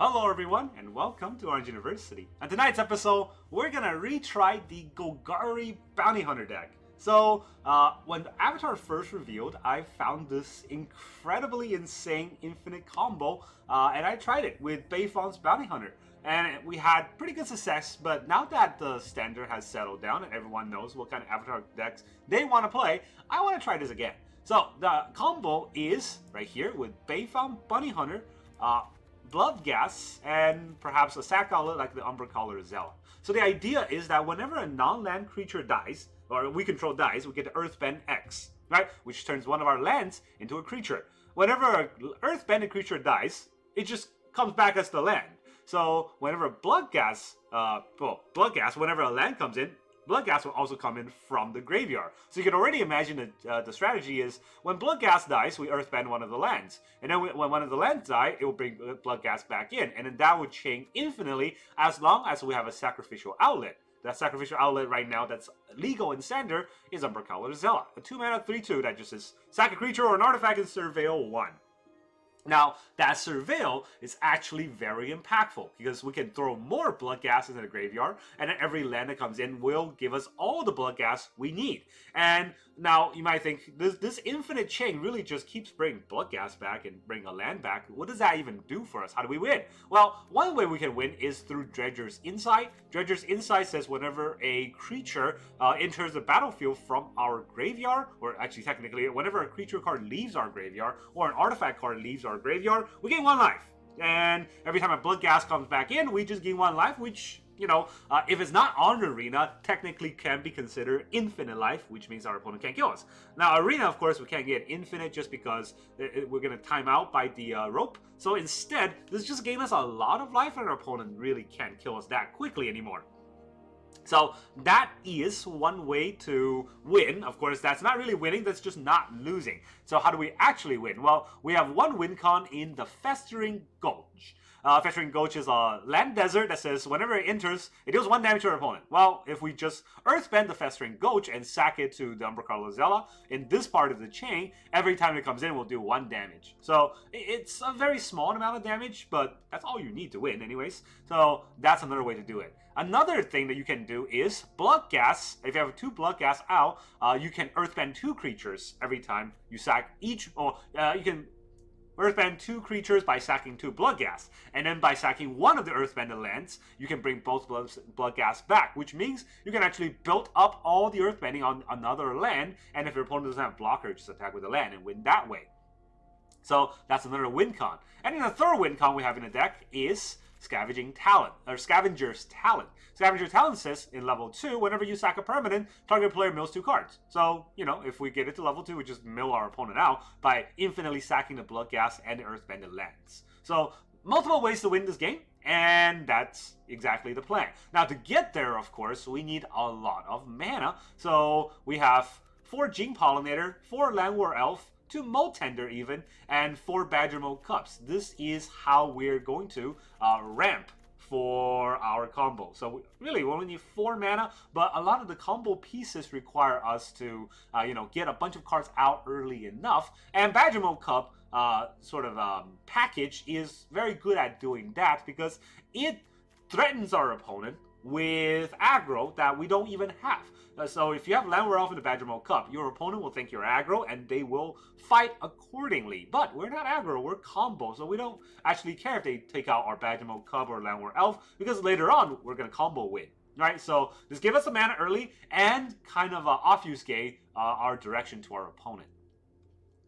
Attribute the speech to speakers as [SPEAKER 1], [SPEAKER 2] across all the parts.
[SPEAKER 1] Hello everyone, and welcome to Orange University. On tonight's episode, we're gonna retry the Golgari Bounty Hunter deck. So, when Avatar first revealed, I found this incredibly insane infinite combo, and I tried it with Beifong's Bounty Hunter. And we had pretty good success, but now that the standard has settled down and everyone knows what kind of Avatar decks they want to play, I want to try this again. So, the combo is right here with Beifong Bounty Hunter, Bloodghast, and perhaps a sack outlet like the Umbral or Zealot. So the idea is that whenever a non-land creature dies, or we control dies, we get Earthbend X, right? Which turns one of our lands into a creature. Whenever an Earthbended creature dies, it just comes back as the land. So whenever Bloodghast, whenever a land comes in, Bloodghast will also come in from the graveyard. So you can already imagine the strategy is when Bloodghast dies, we Earthbend one of the lands. And then when one of the lands die, it will bring Bloodghast back in. And then that would chain infinitely as long as we have a sacrificial outlet. That sacrificial outlet right now that's legal in standard is Umbral or Zealot. A 2-mana 3/2 that just says sack a creature or an artifact and surveil 1. Now, that surveil is actually very impactful because we can throw more Bloodghast into the graveyard, and then every land that comes in will give us all the Bloodghast we need. And now, you might think, this infinite chain really just keeps bringing Bloodghast back and bring a land back. What does that even do for us? How do we win? Well, one way we can win is through Dredger's Insight. Dredger's Insight says whenever a creature enters the battlefield from our graveyard, or actually technically, whenever a creature card leaves our graveyard, or an artifact card leaves our graveyard, we gain 1 life. And every time a Bloodghast comes back in, we just gain 1 life, which, if it's not on Arena, technically can be considered infinite life, which means our opponent can't kill us. Now, Arena, of course, we can't get infinite just because we're going to time out by the rope. So instead, this just gave us a lot of life, and our opponent really can't kill us that quickly anymore. So that is one way to win. Of course, that's not really winning, that's just not losing. So how do we actually win? Well, we have one win con in the Festering Gulch. Festering Gulch is a land desert that says whenever it enters, it deals 1 damage to our opponent. Well, if we just Earthbend the Festering Gulch and sack it to the Umbral Zealot, in this part of the chain, every time it comes in, we'll do 1 damage. So it's a very small amount of damage, but that's all you need to win anyways. So that's another way to do it. Another thing that you can do is Bloodghast. If you have 2 Bloodghast out, you can Earthbend 2 creatures every time you sack each, or you can Earthbend 2 creatures by sacking 2 Bloodghast. And then by sacking one of the Earthbended lands, you can bring both Bloodghast back, which means you can actually build up all the Earthbending on another land, and if your opponent doesn't have blocker, just attack with the land and win that way. So that's another win con. And then the third win con we have in the deck is Scavenger's Talent. Scavenger's Talent says in level 2, whenever you sack a permanent, target player mills 2 cards. So, if we get it to level 2, we just mill our opponent out by infinitely sacking the Bloodghast and the Earthbended lands. So, multiple ways to win this game, and that's exactly the plan. Now, to get there, of course, we need a lot of mana. So, we have 4 Jing Pollinator, 4 Llanowar Elves, 2 Molt Tender even, and 4 Badgermole Cubs. This is how we're going to ramp for our combo. So really, we only need 4 mana, but a lot of the combo pieces require us to, get a bunch of cards out early enough. And Badgermole Cub package is very good at doing that because it threatens our opponent with aggro that we don't even have. So if you have Llanowar Elf in the Badgermole Cub, your opponent will think you're aggro and they will fight accordingly. But we're not aggro, we're combo, so we don't actually care if they take out our Badgermole Cub or Llanowar Elf, because later on we're going to combo win. Right, so just give us the mana early and kind of obfuscate our direction to our opponent.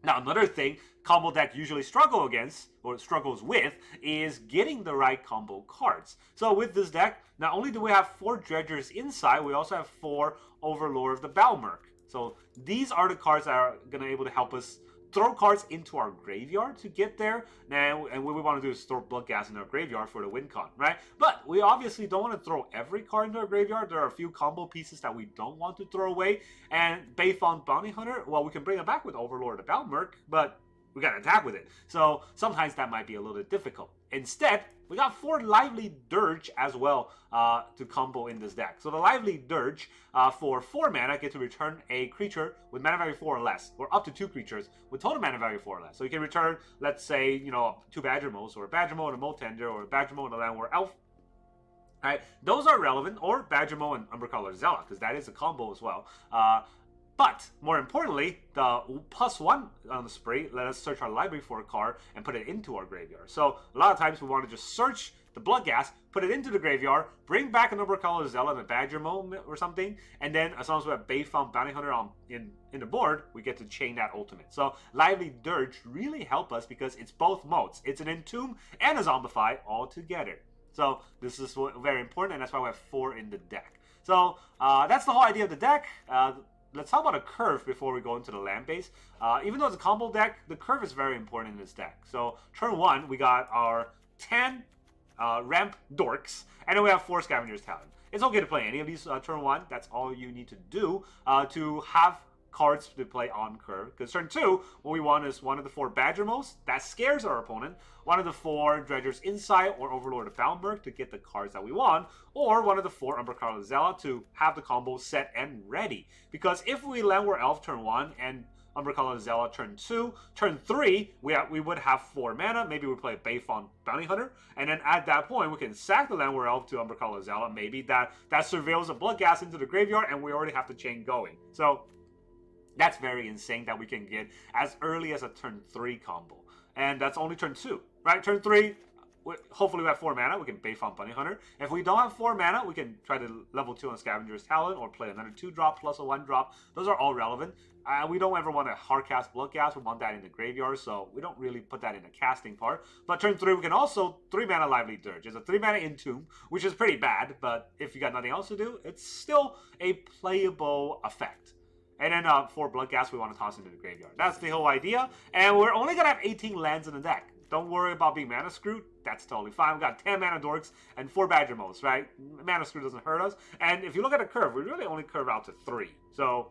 [SPEAKER 1] Now, another thing combo deck usually struggles with is getting the right combo cards. So with this deck, not only do we have 4 Dredgers inside, we also have 4 Overlord of the Balemurk. So these are the cards that are going to be able to help us throw cards into our graveyard to get there. And what we want to do is throw Bloodghast in our graveyard for the win con, right? But we obviously don't want to throw every card into our graveyard. There are a few combo pieces that we don't want to throw away. And Beifong Bounty Hunter, well, we can bring it back with Overlord of the Balemurk, but we got to attack with it. So sometimes that might be a little bit difficult. Instead, We got 4 Lively Dirge as well to combo in this deck. So the Lively Dirge for 4 mana get to return a creature with mana value 4 or less, or up to 2 creatures with total mana value 4 or less. So you can return, let's say, 2 Badgermoles, or a Badgermole and a Molt Tender, or a Badgermole and a Llanowar Elf. Right? Those are relevant, or Badgermole and Umbral Zealot, because that is a combo as well. But, more importantly, the +1 on the spree, let us search our library for a card and put it into our graveyard. So, a lot of times we want to just search the Bloodghast, put it into the graveyard, bring back an Umbral Zealot and a Badgermole or something, and then as long as we have Beifong Bounty Hunter in the board, we get to chain that ultimate. So, Lively Dirge really help us because it's both modes. It's an Entomb and a Zombify all together. So, this is very important, and that's why we have 4 in the deck. So, that's the whole idea of the deck. Let's talk about a curve before we go into the land base. Even though it's a combo deck, the curve is very important in this deck. So turn 1, we got our 10 ramp dorks, and then we have 4 Scavenger's Talon. It's okay to play any of these turn 1. That's all you need to do to have cards to play on curve. Because turn 2, what we want is one of the 4 Badgermoles that scares our opponent, one of the 4 Dredger's Insight or Overlord of Balemurk to get the cards that we want, or one of the 4 Umbral Zealot to have the combo set and ready. Because if we Llanowar Elf turn 1 and Umbral Zealot turn 2, turn 3, we would have 4 mana. Maybe we play Beifong Bounty Hunter, and then at that point we can sack the Llanowar Elf to Umbral Zealot. Maybe that surveils a Bloodghast into the graveyard, and we already have the chain going. So that's very insane that we can get as early as a turn 3 combo. And that's only turn 2, right? Turn 3, hopefully we have 4 mana. We can Beifong Bounty Hunter. If we don't have 4 mana, we can try to level 2 on Scavenger's Talon or play another 2-drop plus a 1-drop. Those are all relevant. We don't ever want to hardcast Bloodghast. We want that in the graveyard, so we don't really put that in the casting part. But turn 3, we can also 3 mana Lively Dirge. It's a 3 mana Entomb, which is pretty bad, but if you got nothing else to do, it's still a playable effect. And then for Bloodghast, we want to toss into the graveyard. That's the whole idea. And we're only going to have 18 lands in the deck. Don't worry about being mana screwed. That's totally fine. We've got 10 mana dorks and 4 Badgermoles, right? Mana screw doesn't hurt us. And if you look at the curve, we really only curve out to 3. So,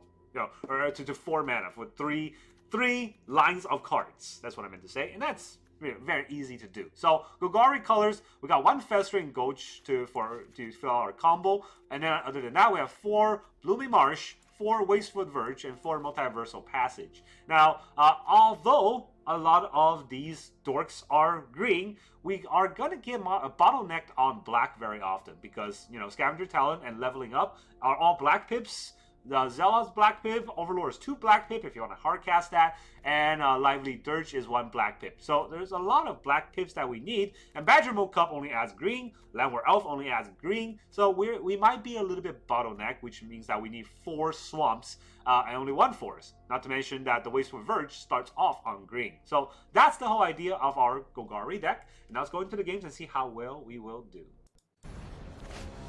[SPEAKER 1] or to 4 mana for 3 lines of cards. That's what I meant to say. And that's very easy to do. So, Golgari colors, we got 1 Festering Gulch to fill our combo. And then other than that, we have 4 Blooming Marsh, 4 Wasteful Verge, and 4 Multiversal Passage. Now, although a lot of these dorks are green, we are going to get bottlenecked on black very often because, Scavenger Talon and leveling up are all black pips. The Zealot's black pip, Overlord is 2 black pip if you want to hardcast that, and Lively Dirge is 1 black pip. So there's a lot of black pips that we need, and Badgermole Cub only adds green, Llanowar Elf only adds green, so we might be a little bit bottlenecked, which means that we need 4 swamps and only 1 forest. Not to mention that the Wasteful Verge starts off on green. So that's the whole idea of our Golgari deck, and now let's go into the games and see how well we will do.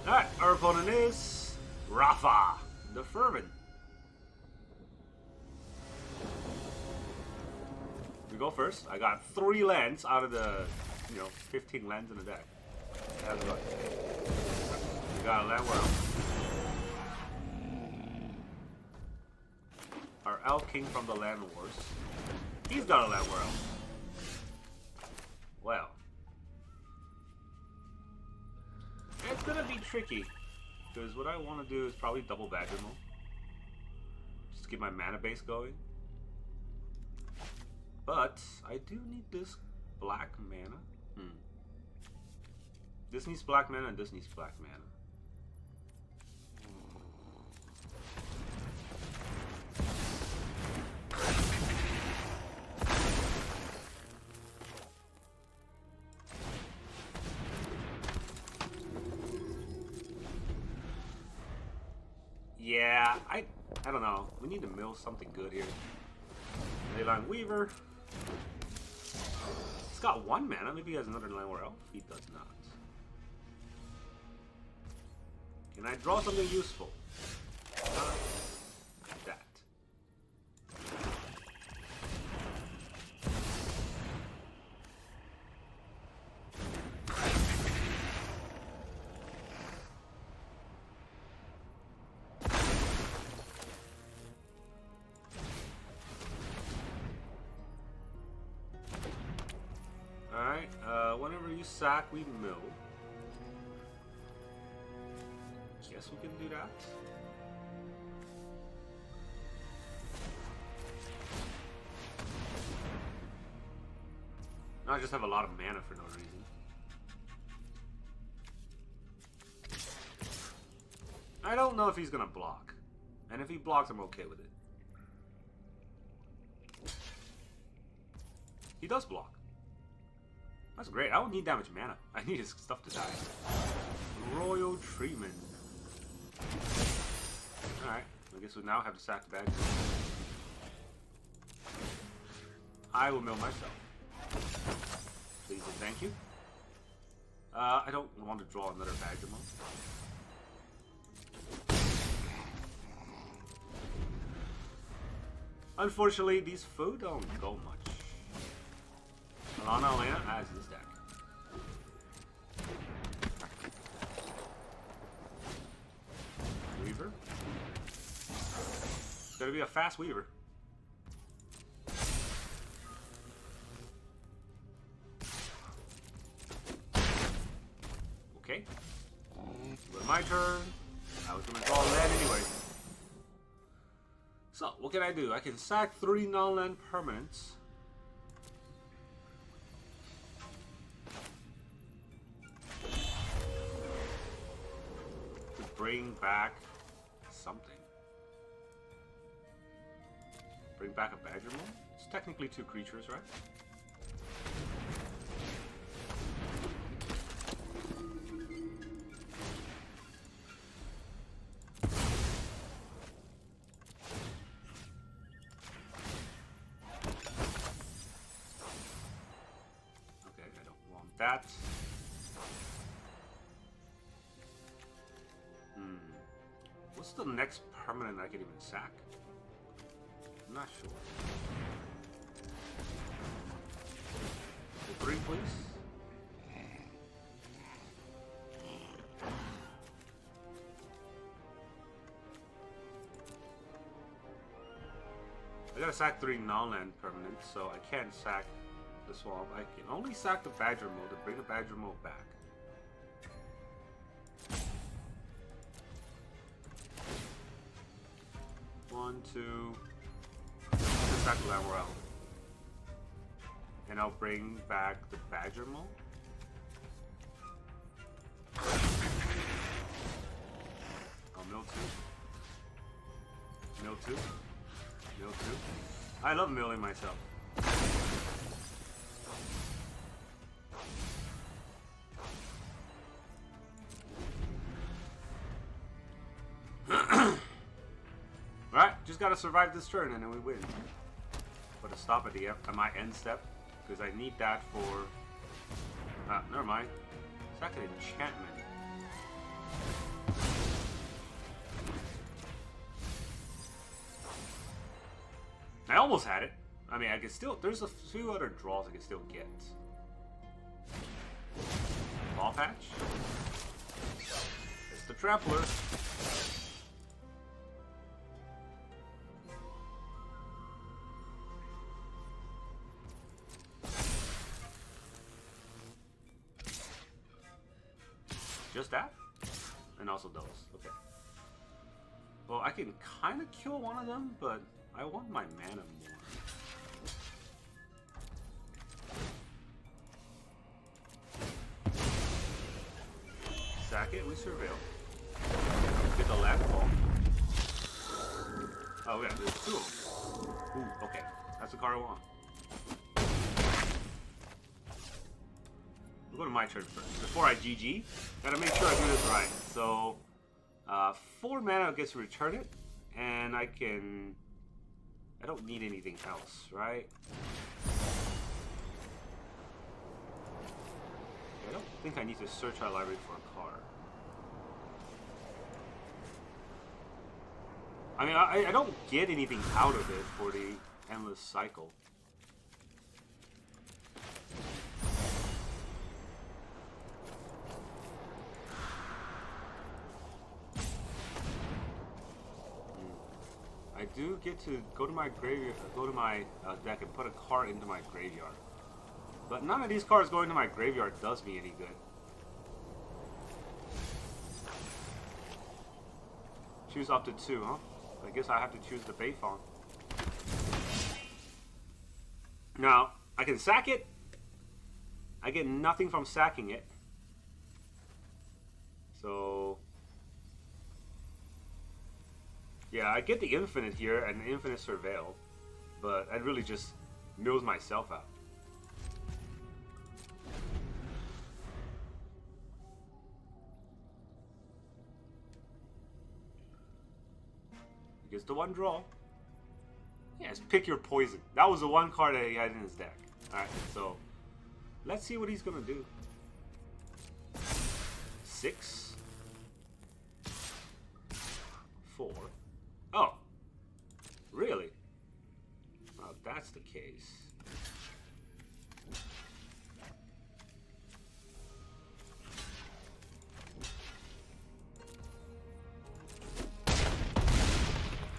[SPEAKER 1] Alright, our opponent is Rafa the Fervent. We go first. I got 3 lands out of the 15 lands in the deck. How's it going? We got a Llanowar Elf. Our Elf King from the Land Wars. He's got a Llanowar Elf. Well, it's gonna be tricky. Because what I want to do is probably double Badgermole. Just to keep my mana base going. But I do need this black mana. This needs black mana and this needs black mana. Yeah, I don't know. We need to mill something good here. Leyline Weaver. He's got 1 mana. Maybe he has another Llanowar Elf. He does not. Can I draw something useful? Not that. Alright, whenever you sack, we mill. Guess we can do that. I just have a lot of mana for no reason. I don't know if he's gonna block. And if he blocks, I'm okay with it. He does block. That's great. I don't need that much mana. I need his stuff to die. Royal treatment. Alright. I guess we now have to sack the bag. I will mill myself. Please and thank you. I don't want to draw another Badgermole. Unfortunately, these food don't go much. Llanowar Elves has this deck. Weaver. It's gonna be a fast Weaver. Okay. But my turn. I was gonna draw land anyway. So, what can I do? I can sack 3 non-land permanents. To bring back something. Bring back a Badgermole? It's technically 2 creatures, right? That. What's the next permanent I can even sack? I'm not sure. 3, please. I gotta sack 3 non-land permanents, so I can't sack the swamp. I can only sack the Badgermole to bring the Badgermole back. One, two. Just sack the Llanowar Elves. And I'll bring back the Badgermole. I'll mill 2. Mill 2. Mill 2. I love milling myself. Just gotta survive this turn and then we win. But to stop at my end step, because I need that for. Never mind. Second enchantment. I almost had it. I mean, I can still. There's a few other draws I can still get. Ball patch. It's the Trampler. Just that? And also those. Okay. Well, I can kind of kill one of them, but I want my mana more. Sack it, we surveil. Get the landfall. Oh yeah, there's 2 of them. Ooh, okay. That's the card I want. We'll go to my turn first. Before I GG, gotta make sure I do this right. So, 4 mana gets to return it, and I don't need anything else, right? I don't think I need to search our library for a card. I mean, I don't get anything out of it for the endless cycle. I do get to go to my graveyard, go to my deck and put a card into my graveyard. But none of these cards going to my graveyard does me any good. Choose up to 2, huh? I guess I have to choose the Beifong. Now, I can sack it. I get nothing from sacking it. So... yeah, I get the infinite here and the infinite surveil. But that really just mills myself out. Gets the one draw. Yes, pick your poison. That was the one card that he had in his deck. Alright, so let's see what he's gonna do. 6, 4. Oh, really? Well, if that's the case.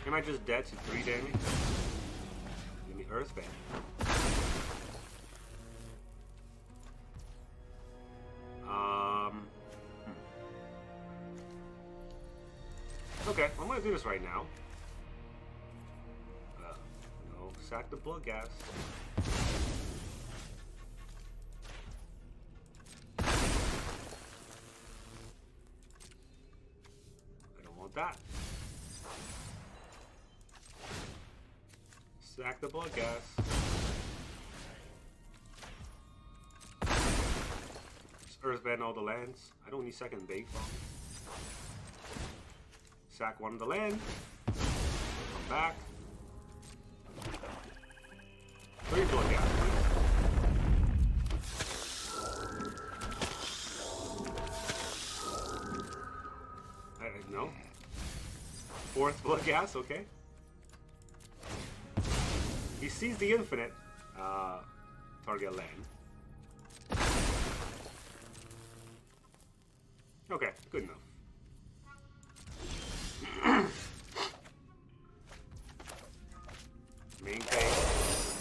[SPEAKER 1] Am I just dead to 3 damage? Give me Earthband. Okay, I'm gonna do this right now. No, sack the Bloodghast. I don't want that. Sack the Bloodghast. Just Earthband all the lands. I don't need second Beifong. Sack one of the land. Come back. 3 Bloodghast. No. 4th Bloodghast, okay. He sees the infinite. Target land. Okay, good enough. Main phase.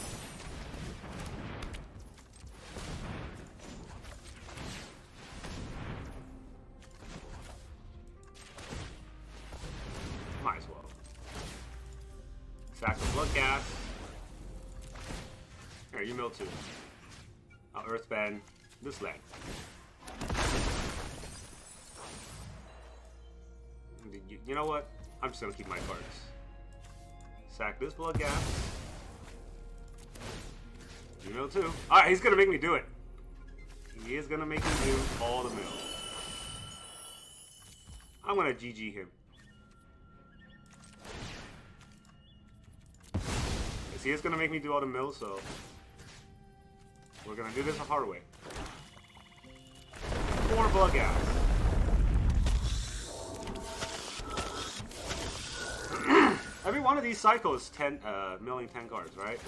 [SPEAKER 1] Might as well. Sack the Bloodghast. Here, you mill 2. I'll Earthband this land. You know what? I'm just gonna keep my cards. Sack this Bloodghast. You mill 2. Alright, he's gonna make me do it. He is gonna make me do all the mill. I'm gonna GG him. He is gonna make me do all the mills, so we're gonna do this the hard way. 4 Bloodghast. Every one of these cycles is milling 10 cards, right?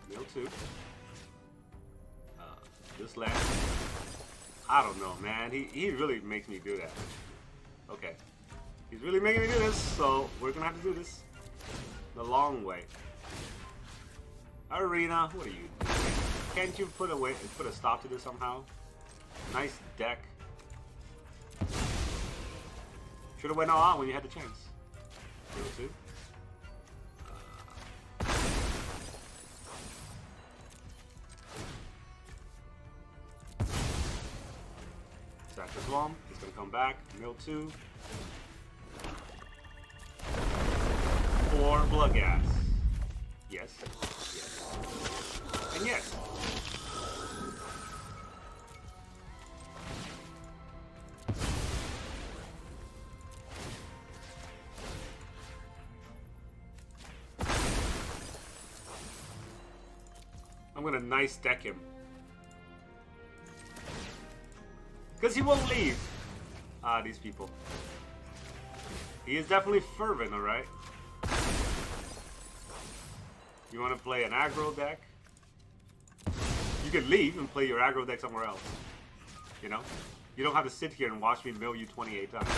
[SPEAKER 1] Mill 2. This land. I don't know, man. He really makes me do that. Okay. He's really making me do this, so we're gonna have to do this the long way. Arena, what are you doing? Can't you put a stop to this somehow? Nice deck. Should have went all out when you had the chance. Mill 2. Sack the Swamp. He's gonna come back. Mill 2. 4 Bloodghast. Yes. Yes. And yes. I'm gonna nice deck him. Because he won't leave. Ah, these people. He is definitely fervent, alright? You want to play an aggro deck? You could leave and play your aggro deck somewhere else. You know? You don't have to sit here and watch me mill you 28 times.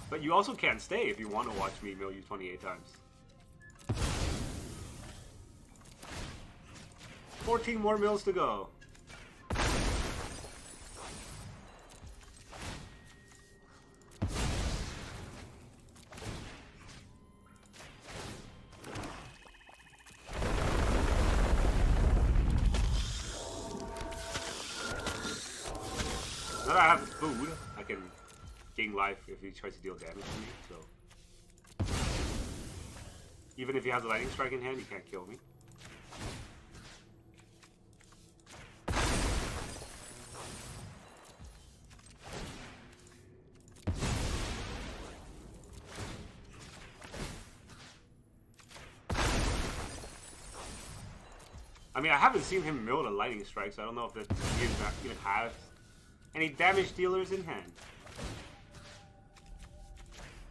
[SPEAKER 1] But you also can't stay if you want to watch me mill you 28 times. 14 more mills to go. Now that I have food, I can gain life if he tries to deal damage to me, so... Even if he has a lightning strike in hand, he can't kill me. I mean, I haven't seen him mill a lightning strike, so I don't know if that he even has any damage dealers in hand.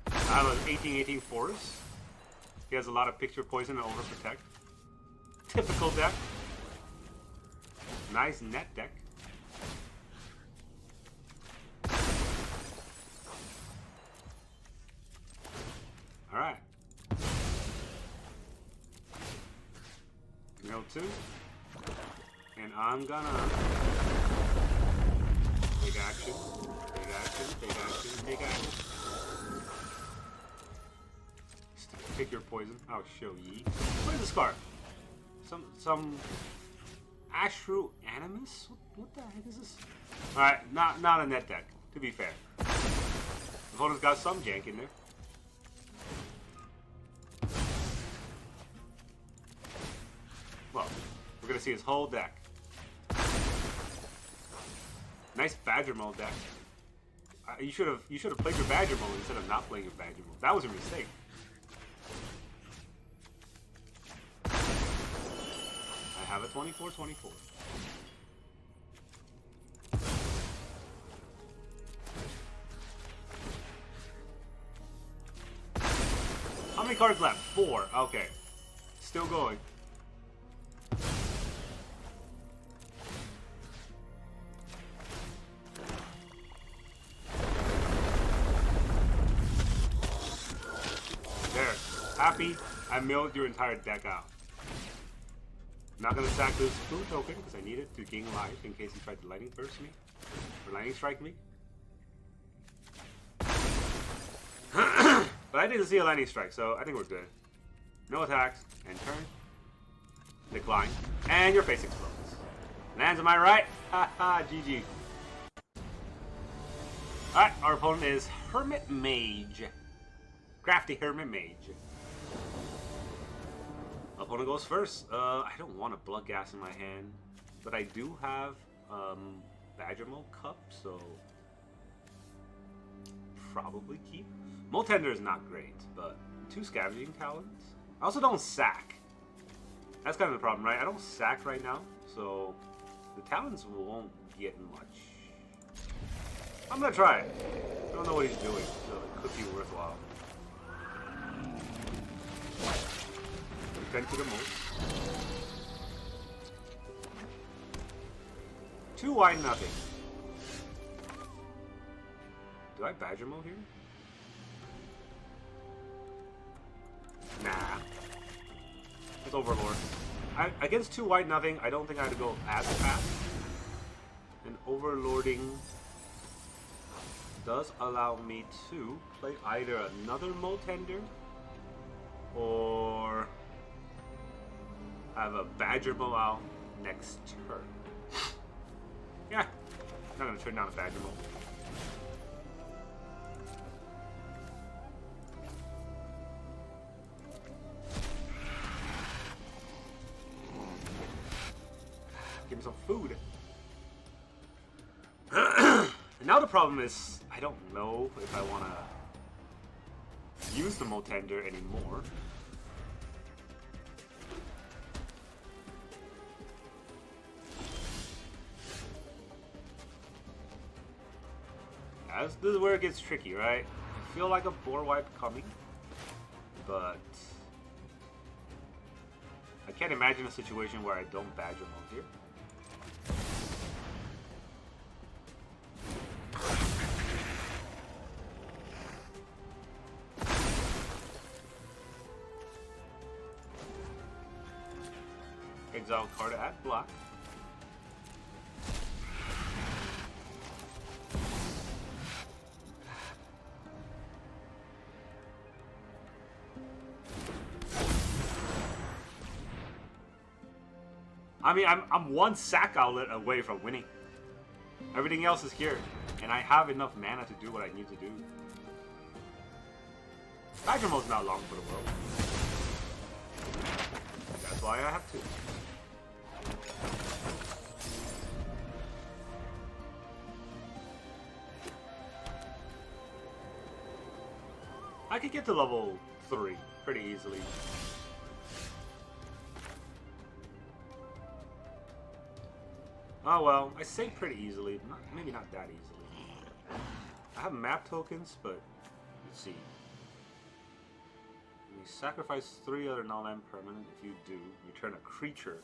[SPEAKER 1] I have an 18/18 force. He has a lot of picture poison and overprotect. Typical deck. Nice net deck. Alright. Mill 2. And I'm gonna take action. Take action, take action, take action. Pick your poison. I'll show ye. What is this card? Some Ashru Animus? What the heck is this? Alright, not a net deck, to be fair. The opponent's got some jank in there. Well, we're gonna see his whole deck. Nice Badgermole deck. You should have played your Badgermole instead of not playing your Badgermole. That was a mistake. I have a 24/24. How many cards left? 4. Okay. Still going. There. Happy. I milled your entire deck out. Not gonna sack this food token because I need it to gain life in case he tried to lightning burst me or lightning strike me. But I didn't see a lightning strike, so I think we're good. No attacks, and turn. Decline. And your face explodes. Lands, am I right? Haha, GG. Alright, our opponent is Hermit Mage. Crafty Hermit Mage. Opponent goes first. I don't want a Bloodghast in my hand, but I do have Badgermole Cub, so probably keep. Molt Tender is not great, but 2 Scavenging Talons. I also don't sack. That's kind of the problem, right? I don't sack right now, so the Talons won't get much. I'm gonna try it. I don't know what he's doing, so it could be worthwhile. Defend to the most. 2 white, nothing. Do I Badgermole here? Nah. It's Overlord. Against 2 white, nothing, I don't think I had to go as fast. And Overlording does allow me to play either another Molt Tender or have a Badgermole out next turn. Yeah, I'm not gonna turn down a Badgermole. Give him some food. And now the problem is, I don't know if I want to use the Molt Tender anymore. This is where it gets tricky, right? I feel like a board wipe coming, but I can't imagine a situation where I don't Badgermole here. Exile card at block. I mean, I'm one sack outlet away from winning. Everything else is here, and I have enough mana to do what I need to do. Badgermole's not long for the world. That's why I have to. I could get to level 3 pretty easily. Oh well, I say pretty easily, maybe not that easily. I have map tokens, but let's see. You sacrifice 3 other non-land permanent. If you do, return a creature.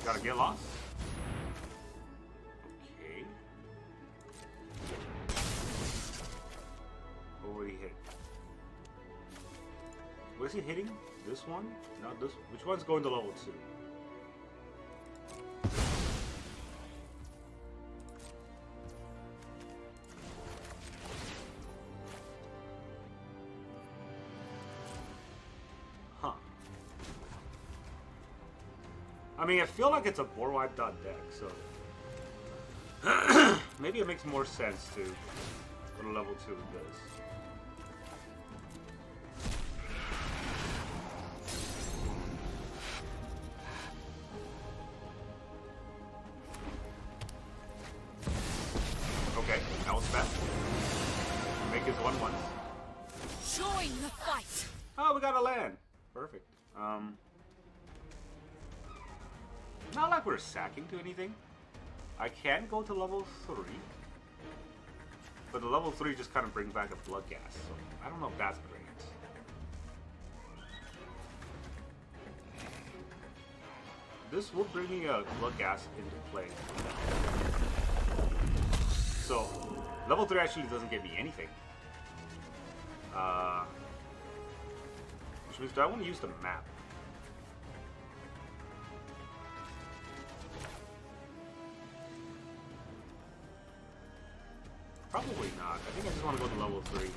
[SPEAKER 1] Gotta get lost. Okay. What would he hit? What is he hitting? This one? Not this one. Which one's going to level 2? I mean, I feel like it's a board wipe deck, so maybe it makes more sense to go to level 2 with this. Okay, that was fast. Make his 1/1.
[SPEAKER 2] Join the fight.
[SPEAKER 1] Oh, we got a land. Perfect. Not like we're sacking to anything. I can go to level 3. But the level 3 just kind of brings back a Bloodghast, so I don't know if that's great. This will bring me a Bloodghast into play. So, level 3 actually doesn't get me anything. Which means, do I want to use the map? Probably not. I think I just want to go to level 3 here.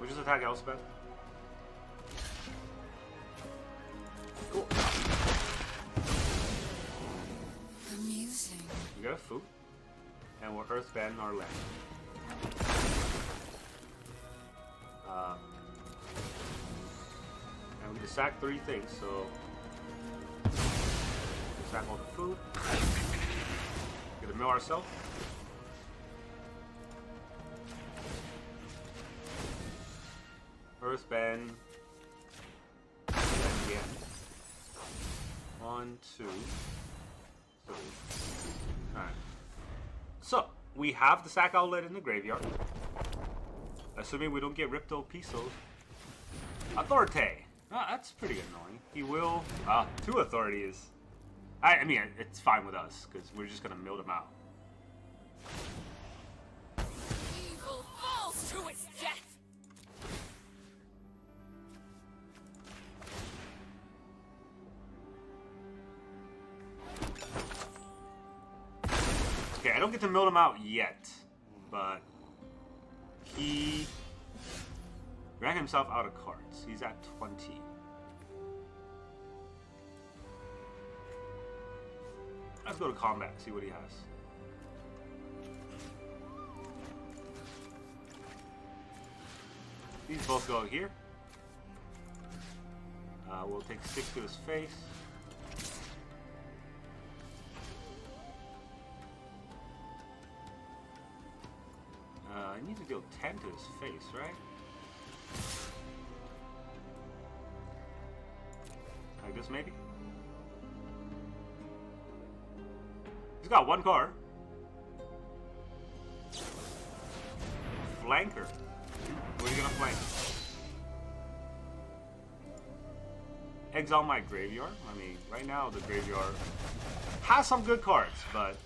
[SPEAKER 1] We'll just attack Elspeth. Cool.
[SPEAKER 2] Amusing.
[SPEAKER 1] You got a food. And we're earthband our land. And we can sack 3 things, so we sack all the food. Get a mill ourselves. Earthband. And again. 1, 2, 3. Alright. So, we have the sack outlet in the graveyard. Assuming we don't get Ripto Pisos. Authority! Oh, that's pretty annoying. He will... 2 authorities. I mean, it's fine with us, because we're just going to mill them out.
[SPEAKER 2] Evil falls to its death!
[SPEAKER 1] Okay, I don't get to mill him out yet, but he ran himself out of cards. He's at 20. Let's go to combat, see what he has. These both go here. We'll take 6 to his face. I need to deal 10 to his face, right? Like this, maybe? He's got 1 card. Flanker. What are you gonna flank? Exile my graveyard. I mean, right now the graveyard has some good cards, but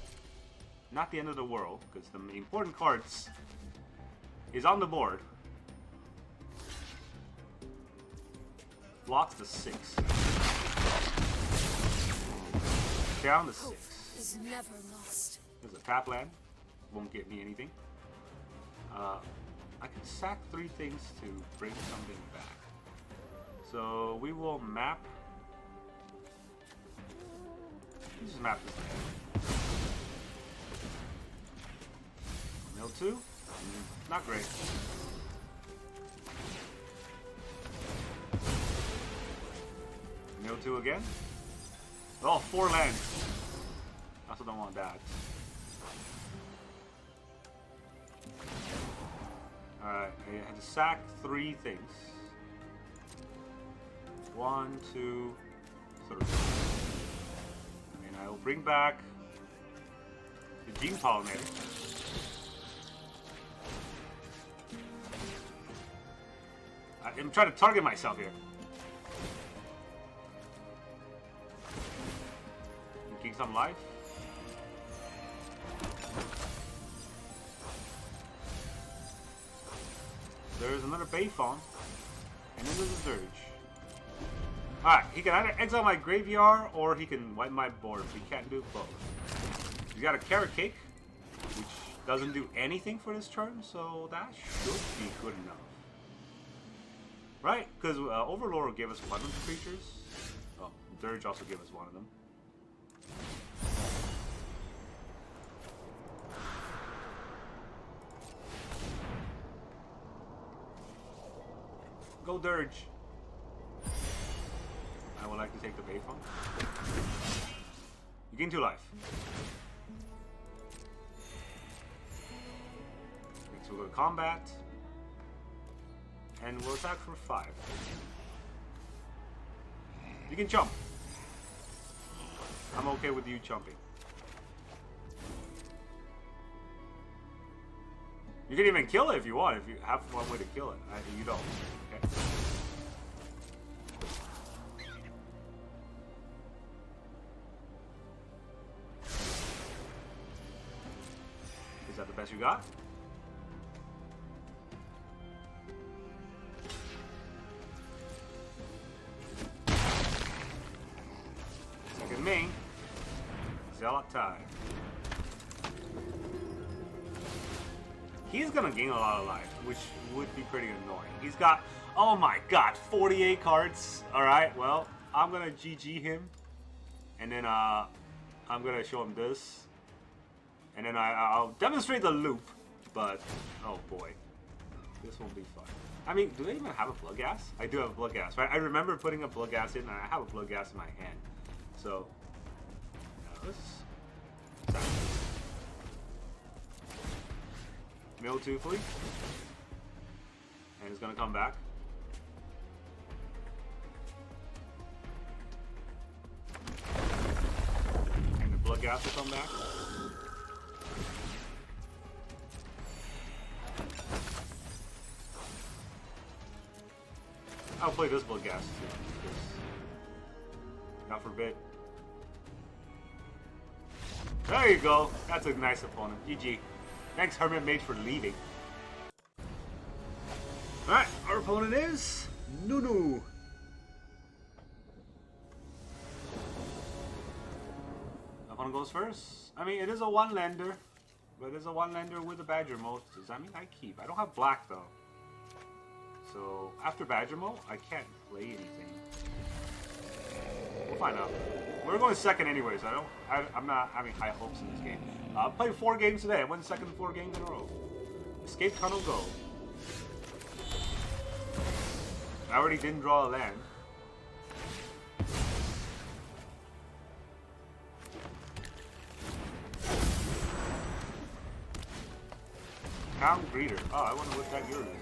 [SPEAKER 1] not the end of the world, because the important cards is on the board. Blocks the 6. Down to 6.
[SPEAKER 2] Is never lost.
[SPEAKER 1] There's a tap land. Won't get me anything. I can sack 3 things to bring something back. So we will map. Let's just map this land. Mill 2? Not great. Mill 2 again. Oh, 4 lands. I also don't want that. Alright, I had to sack 3 things. 1, 2, 3. And I will bring back the Gene Pollinator. I'm trying to target myself here. Gain some life. There's another Beifong, and then there's a Dirge. Alright, he can either exile my graveyard or he can wipe my board. He can't do both. He's got a Carrot Cake, which doesn't do anything for this turn, so that should be good enough. Right? Because Overlord gave us 1 of the creatures. Oh, Dirge also gave us 1 of them. Go Dirge. I would like to take the Beifong. You gain 2 life. So we'll go to combat. And we'll attack for 5. You can jump. I'm okay with you jumping. You can even kill it if you want, if you have one way to kill it. You don't. Okay. Is that the best you got? Second main. Zealot time. He's gonna gain a lot of life, which would be pretty annoying. He's got, oh my god, 48 cards. Alright, well, I'm gonna GG him. And then I'm gonna show him this. And then I'll demonstrate the loop. But, oh boy. This won't be fun. I mean, do they even have a Bloodghast? I do have a Bloodghast, right? I remember putting a Bloodghast in, and I have a Bloodghast in my hand. So, let's... Mill 2, please. And it's gonna come back. And the Bloodghast will come back. I'll play this Bloodghast too. God forbid. There you go. That's a nice opponent. GG. Thanks, Hermit Mage, for leaving. Alright, our opponent is Nunu. Opponent goes first. I mean, it is a 1-lander, but it is a 1-lander with a Badgermole. Does that mean I keep? I don't have black though. So after Badgermole, I can't play anything. We'll find out. We're going second anyways. I'm not having high hopes in this game. I played 4 games today. I won the second 4 games in a row. Escape Tunnel, go. I already didn't draw a land. Count Greeter. Oh, I wonder what deck you're using.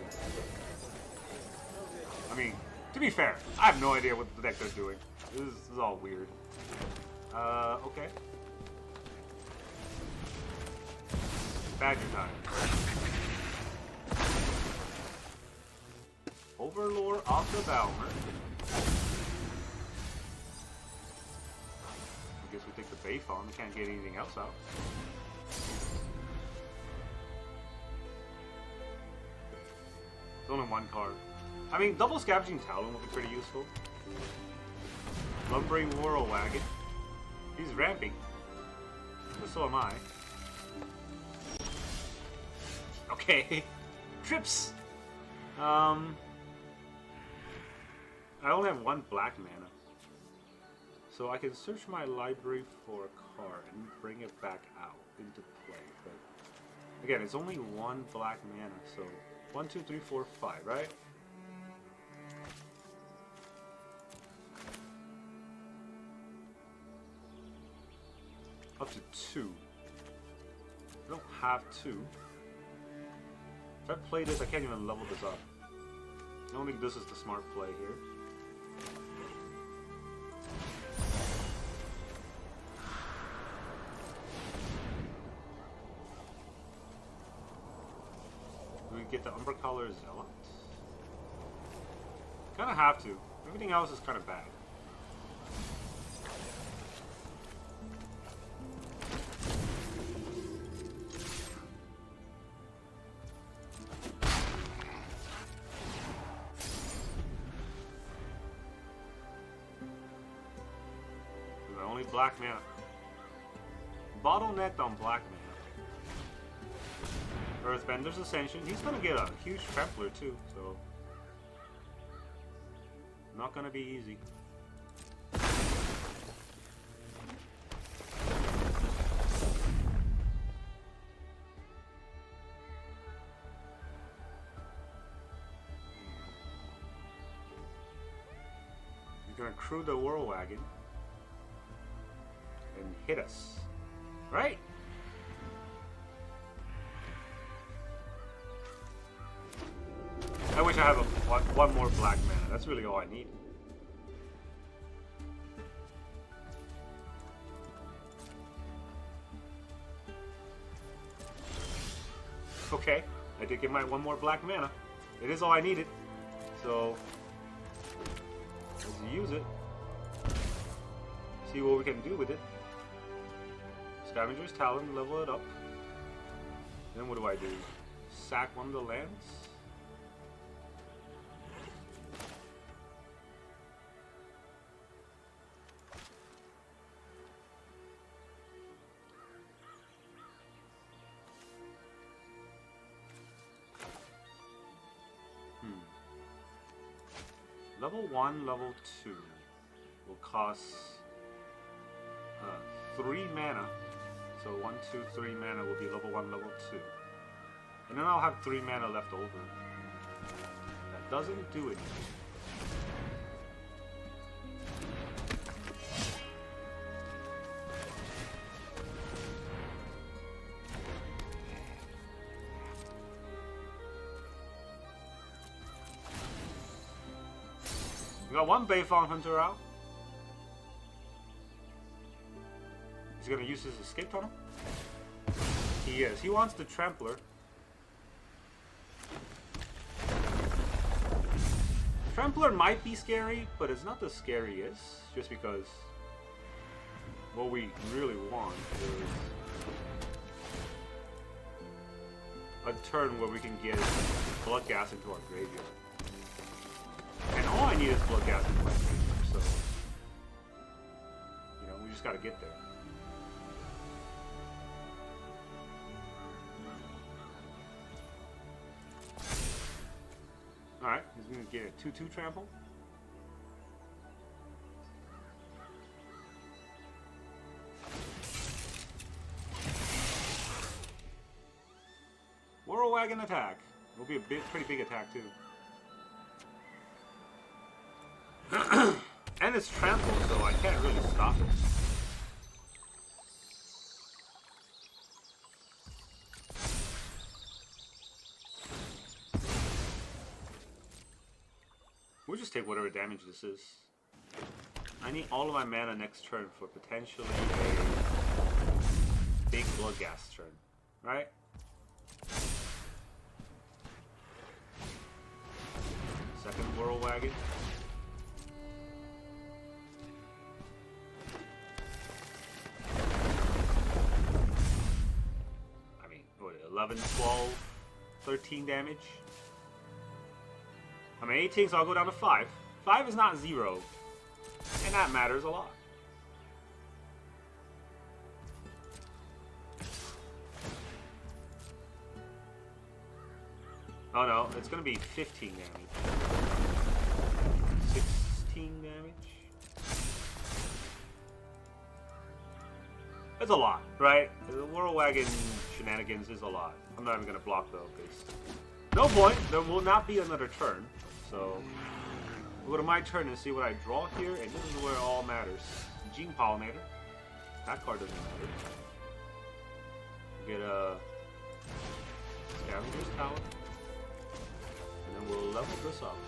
[SPEAKER 1] I mean, to be fair, I have no idea what the deck they're doing. This is all weird. Okay. Badger time. Overlord off the Balemurk. I guess we take the Beifong. We can't get anything else out. It's only one card. I mean, double Scavenging Talon would be pretty useful. Lumbering Whirl Wagon. He's ramping. But so am I. Okay. Trips! I only have one black mana. So I can search my library for a card and bring it back out into play. But again, it's only one black mana, so 1, 2, 3, 4, 5, right? Up to 2. I don't have 2. If I play this, I can't even level this up. I don't think this is the smart play here. Do we get the Umbral color Zealot? Kinda have to. Everything else is kinda bad. Black mana. Bottlenecked on black mana. Earthbender's Ascension. He's gonna get a huge Trampler too, so not gonna be easy. He's gonna crew the Whirl Wagon and hit us, right? I wish I have one more black mana. That's really all I need. Okay, I did get my one more black mana. It is all I needed. So let's use it. See what we can do with it. Scavenger's Talon, level it up. Then what do I do? Sack one of the lands? Level 1, level 2 will cost 3 mana. So 1, 2, 3 mana will be level 1, level 2. And then I'll have 3 mana left over. That doesn't do anything. We got one Beifong Hunter out. He's gonna use his escape tunnel? He is. He wants the Trampler. Trampler might be scary, but it's not the scariest, just because what we really want is a turn where we can get Bloodghast into our graveyard. And all I need is Bloodghast into my graveyard, so you know, we just gotta get there. Alright, he's gonna get a 2/2 trample. Whirl Wagon attack. Will be a pretty big attack too. And it's trampled, so I can't really stop it. We'll just take whatever damage this is. I need all of my mana next turn for potentially a big Bloodghast turn, right? Second Whirlwagon. I mean, what, 11, 12, 13 damage? I mean 18, so I'll go down to 5. 5 is not 0, and that matters a lot. Oh no, it's gonna be 15 damage. 16 damage? It's a lot, right? The Whirlwagon shenanigans is a lot. I'm not even gonna block though, because no point, there will not be another turn. So, we'll go to my turn and see what I draw here, and this is where it all matters. Gene Pollinator. That card doesn't matter. We'll get a Scavenger's Tower. And then we'll level this up.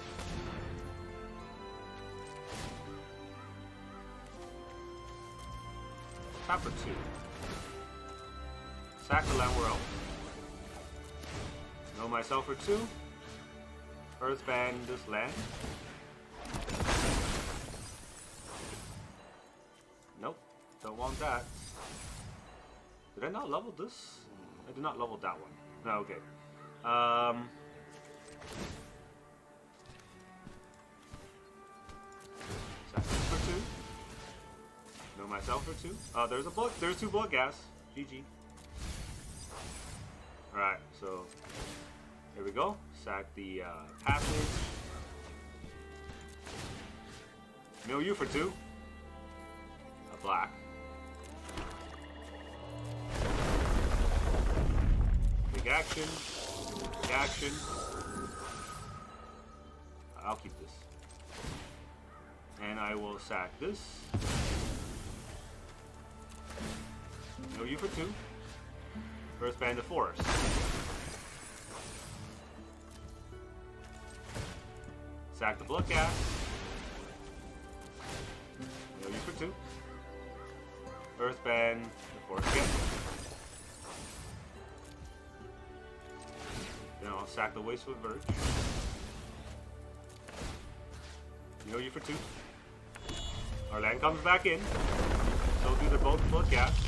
[SPEAKER 1] Tap for 2. Sack the Llanowar Elves. Know myself for 2. Earthband this land. Nope, don't want that. Did I not level this? I did not level that one. No, okay. Sack this for 2. Know myself for 2. There's 2 Bloodghast. GG. Alright, so here we go. Sack the passage. Mill you for 2. A black. Big action. Big action. I'll keep this. And I will sack this. Mill you for 2. First band of forest. Sack the Bloodghast. Mill you for 2. Earthband the forest again. Then I'll sack the Wasteful Verge. Mill you for 2. Our land comes back in. So do the both Bloodghast.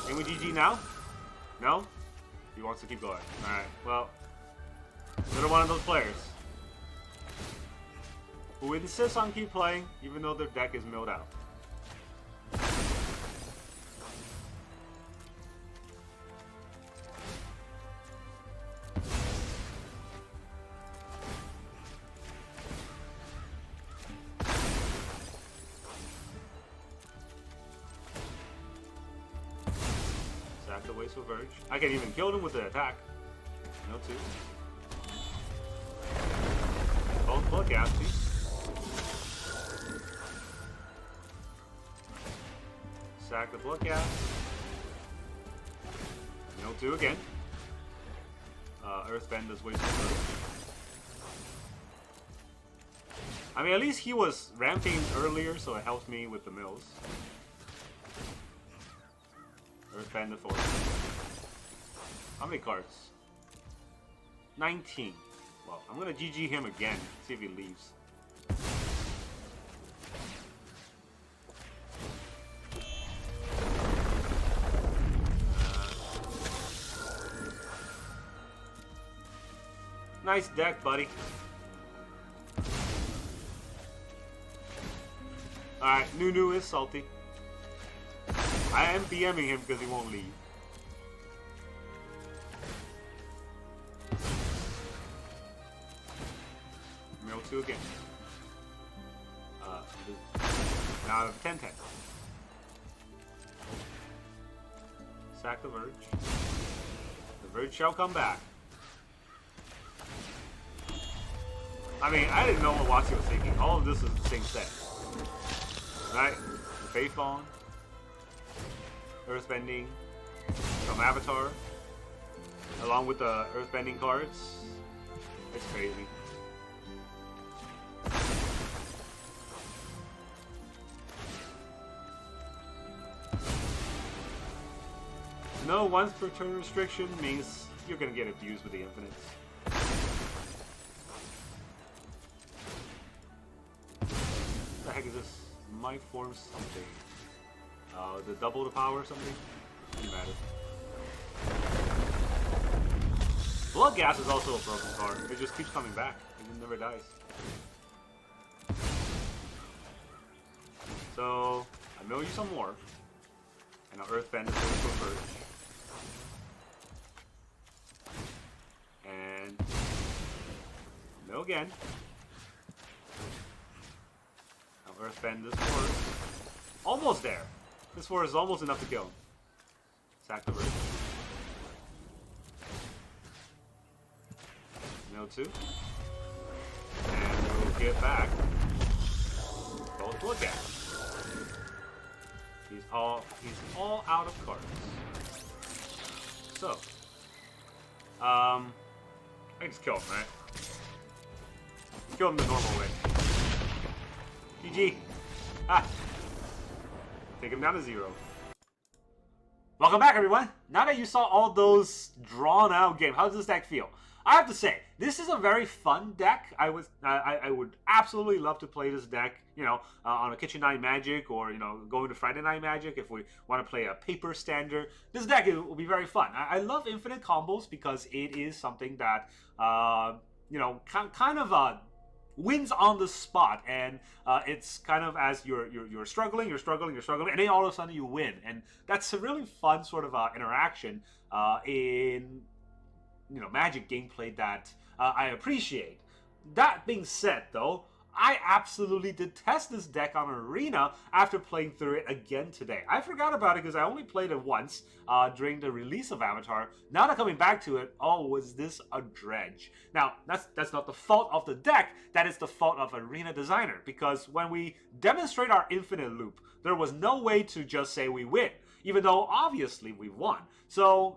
[SPEAKER 1] Can we GG now? No? He wants to keep going. Alright, well. Another one of those players who insists on keep playing even though their deck is milled out. Sack the Wasteful Verge. I can even kill him with the attack. No 2. Both Bloodghast. Sack the Bloodghast. No 2 again. Earthbend does Wasteful Verge. I mean, at least he was ramping earlier, so it helps me with the mills. Earthbend the forest. How many cards? 19. Well, I'm gonna GG him again, see if he leaves. Nice deck, buddy. Alright, Nunu is salty. I am PMing him because he won't leave. Mill 2 again. Now I have 10-10. Sack the Verge. The Verge shall come back. I mean, I didn't know what Watsi was thinking. All of this is the same set. Right? Beifong. Earthbending from Avatar. Along with the Earthbending cards. It's crazy. No once per turn restriction means you're gonna get abused with the infinites. What the heck is this? Might form something. The double the power or something? Doesn't matter. Bloodghast is also a broken card. It just keeps coming back. It never dies. So, I mill you some more. And I'll Earthbend this into a Verge. And mill again. I'll Earthbend this forest. Almost there. This forest is almost enough to kill him. Sack the Verge. Mill 2. And we'll get back. Both Bloodghast. He's all out of cards. So, I just kill him, right? Kill him the normal way. GG. Ah. Take him down to 0. Welcome back, everyone. Now that you saw all those drawn out games, how does this deck feel? I have to say, this is a very fun deck. I would absolutely love to play this deck, you know, on a Kitchen Night Magic or, you know, going to Friday Night Magic if we want to play a paper standard. This deck will be very fun. I love infinite combos because it is something that, you know, kind of wins on the spot, and it's kind of as you're struggling, and then all of a sudden you win, and that's a really fun sort of interaction in, you know, Magic gameplay that I appreciate. That being said, though, I absolutely detest this deck on Arena after playing through it again today. I forgot about it because I only played it once during the release of Avatar. Now that coming back to it, oh, was this a dredge? Now, that's not the fault of the deck, that is the fault of Arena Designer, because when we demonstrate our infinite loop, there was no way to just say we win, even though obviously we won. So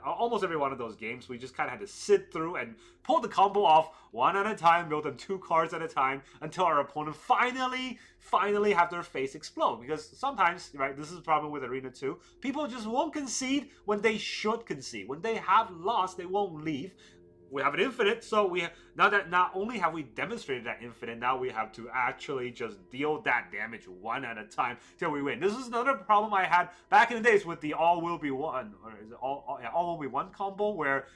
[SPEAKER 1] almost every one of those games, we just kind of had to sit through and pull the combo off one at a time, build them 2 cards at a time, until our opponent finally have their face explode. Because sometimes, right, this is the problem with Arena 2, people just won't concede when they should concede. When they have lost, they won't leave. We have an infinite, so not only have we demonstrated that infinite, now we have to actually just deal that damage one at a time till we win. This is another problem I had back in the days with the all will be one, or is it all will be one combo, where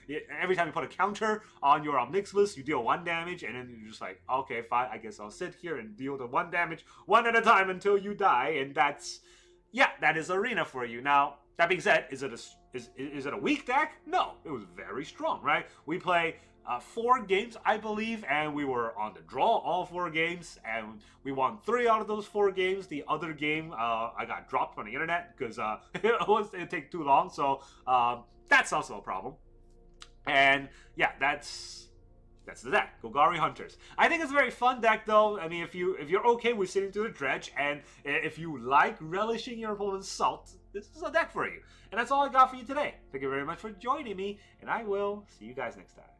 [SPEAKER 1] every time you put a counter on your Omnix list, you deal 1 damage, and then you're just like, okay, fine, I guess I'll sit here and deal the 1 damage one at a time until you die, and that's, yeah, that is Arena for you. Now, that being said, is it a weak deck? No, it was very strong, right? We play 4 games, I believe, and we were on the draw all 4 games, and we won 3 out of those 4 games. The other game, I got dropped on the internet because it take too long, so that's also a problem. And yeah, that's the deck, Golgari Hunters. I think it's a very fun deck, though. I mean, if you're okay with sitting through the dredge, and if you like relishing your opponent's salt, this is a deck for you. And that's all I got for you today. Thank you very much for joining me, and I will see you guys next time.